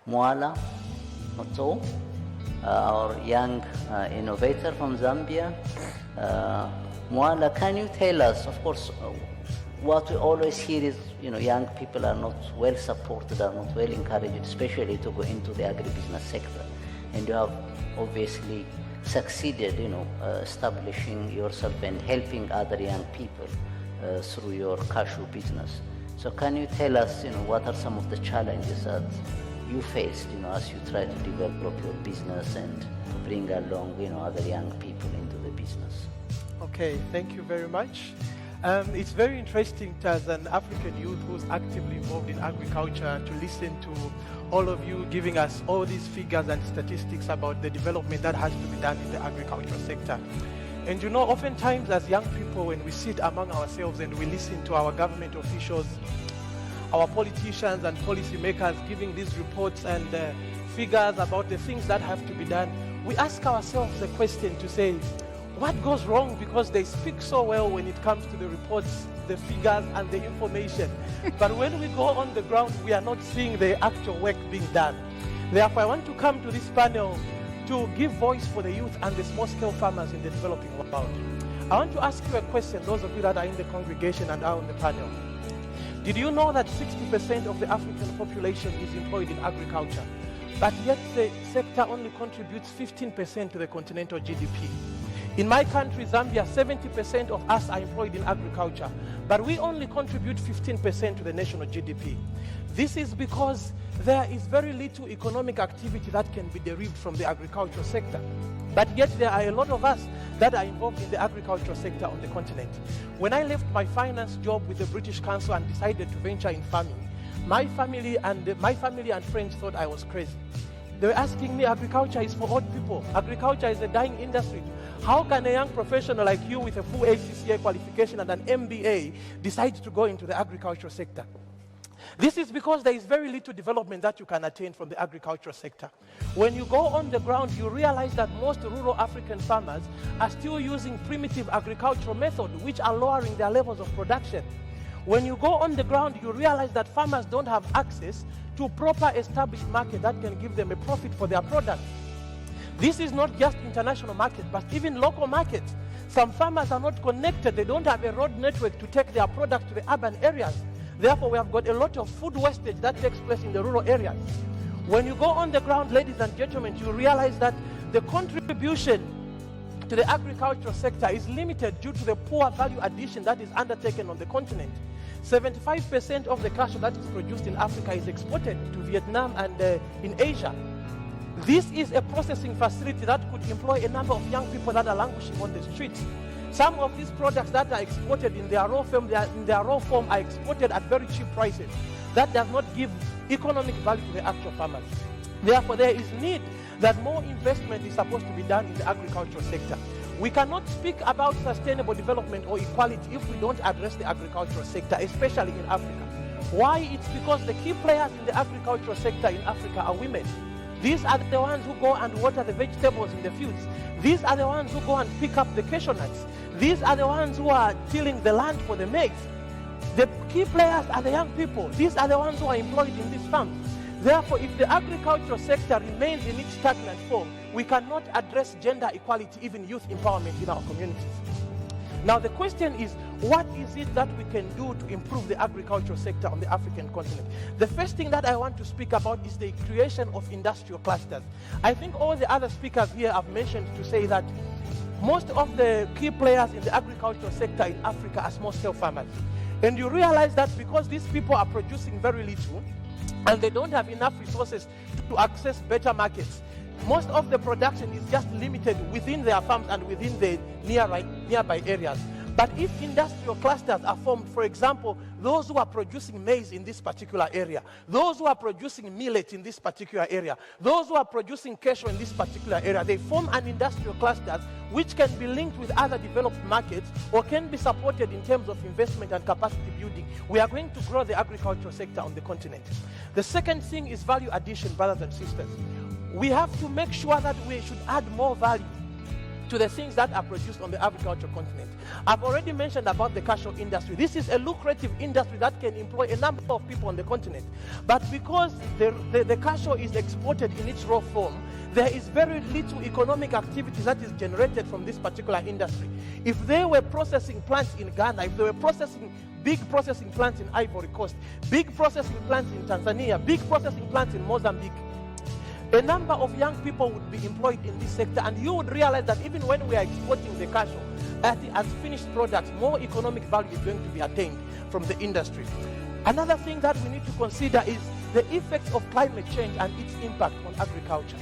Mwala Moto, our young innovator from Zambia. Mwala, can you tell us, of course, what we always hear is, young people are not well supported, are not well encouraged, especially to go into the agribusiness sector. And you have obviously succeeded, establishing yourself and helping other young people through your cashew business. So can you tell us, what are some of the challenges that you faced, as you try to develop your business and bring along, other young people into the business? Okay, thank you very much. It's very interesting as an African youth who's actively involved in agriculture to listen to all of you giving us all these figures and statistics about the development that has to be done in the agricultural sector. And oftentimes as young people, when we sit among ourselves and we listen to our government officials, our politicians and policymakers giving these reports and figures about the things that have to be done, we ask ourselves the question to say, what goes wrong? Because they speak so well when it comes to the reports, the figures and the information. But when we go on the ground, we are not seeing the actual work being done. Therefore, I want to come to this panel to give voice for the youth and the small-scale farmers in the developing world. I want to ask you a question, those of you that are in the congregation and are on the panel. Did you know that 60% of the African population is employed in agriculture, but yet the sector only contributes 15% to the continental GDP? In my country, Zambia, 70% of us are employed in agriculture, but we only contribute 15% to the national GDP. This is because there is very little economic activity that can be derived from the agricultural sector. But yet there are a lot of us that are involved in the agricultural sector on the continent. When I left my finance job with the British Council and decided to venture in farming, my family and friends thought I was crazy. They were asking me, agriculture is for old people. Agriculture is a dying industry. How can a young professional like you with a full ACCA qualification and an MBA decide to go into the agricultural sector? This is because there is very little development that you can attain from the agricultural sector. When you go on the ground, you realize that most rural African farmers are still using primitive agricultural methods, which are lowering their levels of production. When you go on the ground, you realize that farmers don't have access to proper established market that can give them a profit for their products. This is not just international market, but even local markets. Some farmers are not connected. They don't have a road network to take their product to the urban areas. Therefore, we have got a lot of food wastage that takes place in the rural areas. When you go on the ground, ladies and gentlemen, you realize that the contribution to the agricultural sector is limited due to the poor value addition that is undertaken on the continent. 75% of the cashew that is produced in Africa is exported to Vietnam and in Asia. This is a processing facility that could employ a number of young people that are languishing on the streets. Some of these products that are exported in their raw form are exported at very cheap prices. That does not give economic value to the actual farmers. Therefore, there is need that more investment is supposed to be done in the agricultural sector. We cannot speak about sustainable development or equality if we don't address the agricultural sector, especially in Africa. Why? It's because the key players in the agricultural sector in Africa are women. These are the ones who go and water the vegetables in the fields. These are the ones who go and pick up the cashew nuts. These are the ones who are tilling the land for the maize. The key players are the young people. These are the ones who are employed in these farms. Therefore, if the agricultural sector remains in its stagnant form, we cannot address gender equality, even youth empowerment in our communities. Now, the question is, what is it that we can do to improve the agricultural sector on the African continent? The first thing that I want to speak about is the creation of industrial clusters. I think all the other speakers here have mentioned to say that most of the key players in the agricultural sector in Africa are small-scale farmers. And you realize that because these people are producing very little, and they don't have enough resources to access better markets, most of the production is just limited within their farms and within the nearby areas. But if industrial clusters are formed, for example, those who are producing maize in this particular area, those who are producing millet in this particular area, those who are producing cashew in this particular area, they form an industrial cluster which can be linked with other developed markets or can be supported in terms of investment and capacity building. We are going to grow the agricultural sector on the continent. The second thing is value addition, brothers and sisters. We have to make sure that we should add more value. to the things that are produced on the agricultural continent. I've already mentioned about the cashew industry. This is a lucrative industry that can employ a number of people on the continent. But because the cashew is exported in its raw form, there is very little economic activity that is generated from this particular industry. If there were processing plants in Ghana, if there were big processing plants in Ivory Coast, big processing plants in Tanzania, big processing plants in Mozambique, a number of young people would be employed in this sector, and you would realize that even when we are exporting the cashew as finished products, more economic value is going to be attained from the industry. Another thing that we need to consider is the effects of climate change and its impact on agriculture.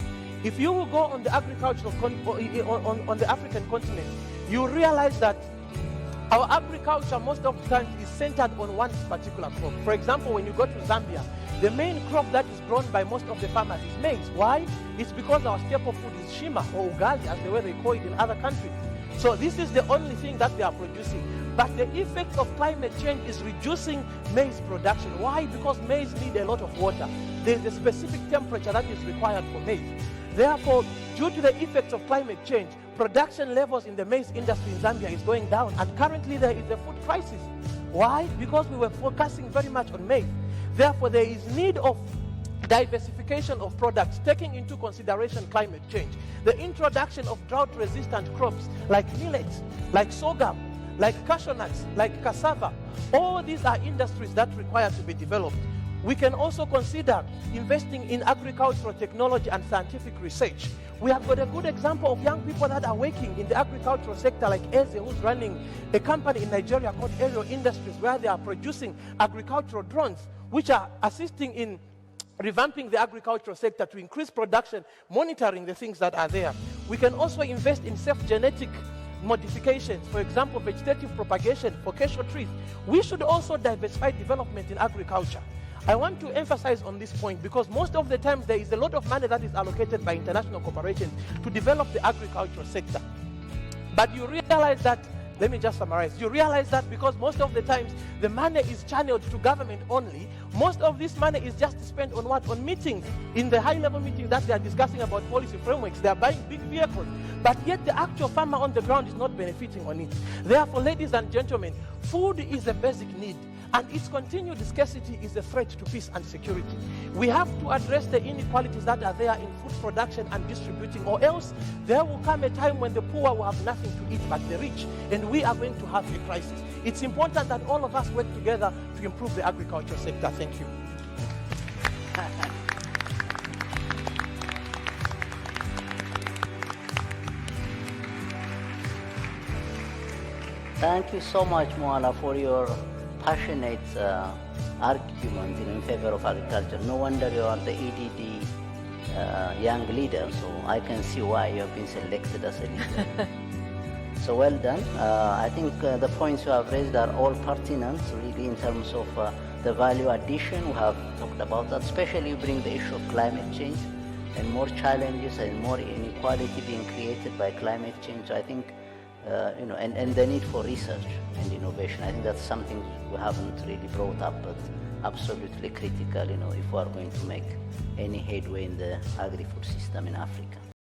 If you will go on the agricultural on the African continent, you realize that our agriculture most of the time is centered on one particular crop. For example, when you go to Zambia, the main crop that is grown by most of the farmers is maize. Why? It's because our staple food is shima or ugali, as the way they call it in other countries. So this is the only thing that they are producing. But the effect of climate change is reducing maize production. Why? Because maize needs a lot of water. There's a specific temperature that is required for maize. Therefore, due to the effects of climate change, production levels in the maize industry in Zambia is going down, and currently there is a food crisis. Why? Because we were focusing very much on maize. Therefore, there is need of diversification of products, taking into consideration climate change. The introduction of drought-resistant crops like millets, like sorghum, like cashew nuts, like cassava. All these are industries that require to be developed. We can also consider investing in agricultural technology and scientific research. We have got a good example of young people that are working in the agricultural sector, like Eze, who's running a company in Nigeria called Aerial Industries, where they are producing agricultural drones, which are assisting in revamping the agricultural sector to increase production, monitoring the things that are there. We can also invest in self-genetic modifications, for example, vegetative propagation for cashew trees. We should also diversify development in agriculture. I want to emphasize on this point because most of the time there is a lot of money that is allocated by international corporations to develop the agricultural sector. But you realize that, let me just summarize, you realize that because most of the times the money is channeled to government only, most of this money is just spent on what? On meetings, in the high-level meetings that they are discussing about policy frameworks. They are buying big vehicles, but yet the actual farmer on the ground is not benefiting on it. Therefore, ladies and gentlemen, food is a basic need, and its continued scarcity is a threat to peace and security. We have to address the inequalities that are there in food production and distributing, or else there will come a time when the poor will have nothing to eat but the rich, and we are going to have a crisis. It's important that all of us work together to improve the agricultural sector. Thank you. Thank you so much, Moala, for your passionate argument in favor of agriculture. No wonder you are the EDD young leader, so I can see why you have been selected as a leader. So well done. I think the points you have raised are all pertinent, really, in terms of the value addition. We have talked about that, especially you bring the issue of climate change and more challenges and more inequality being created by climate change. So I think and the need for research and innovation. I think that's something we haven't really brought up, but absolutely critical, if we are going to make any headway in the agri-food system in Africa.